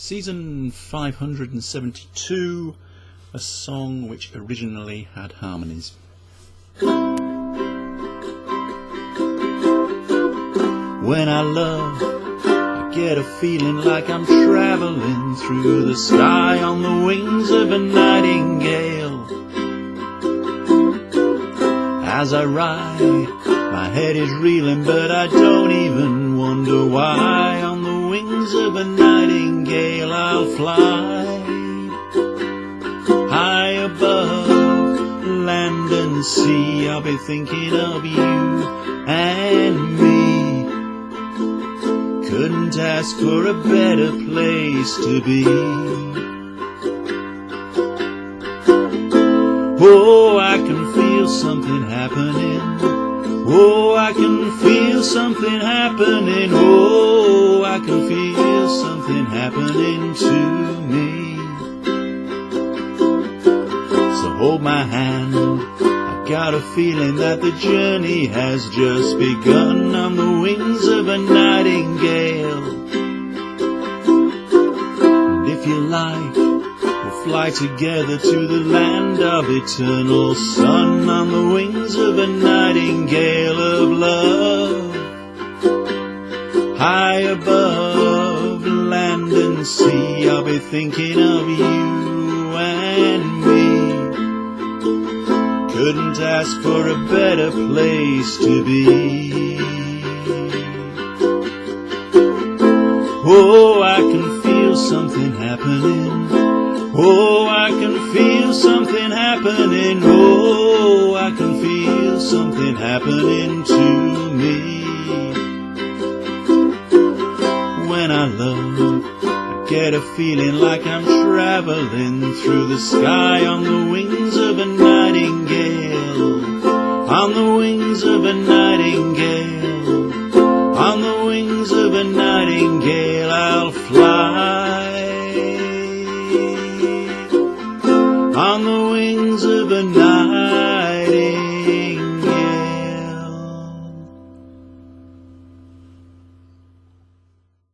Season 572, a song which originally had harmonies. When I love, I get a feeling like I'm traveling through the sky on the wings of a nightingale. As I ride, my head is reeling, but I don't even wonder why. On the wings of a nightingale I'll fly, high above land and sea. I'll be thinking of you and me. Couldn't ask for a better place to be. Oh, I can feel something happening. Oh, I can feel something happening. Oh, I can feel something happening to me. So hold my hand, I've got a feeling that the journey has just begun on the wings of a nightingale. And if you like, we'll fly together to the land of eternal sun on the wings of a nightingale of love. High above land and sea, I'll be thinking of you and me. Couldn't ask for a better place to be. Oh, I can feel something happening. Oh, I can feel something happening. Oh, I can feel something happening to me. When I love, I get a feeling like I'm traveling through the sky on the wings of a nightingale. On the wings of a nightingale. On the wings of a nightingale I'll fly. On the wings of a nightingale.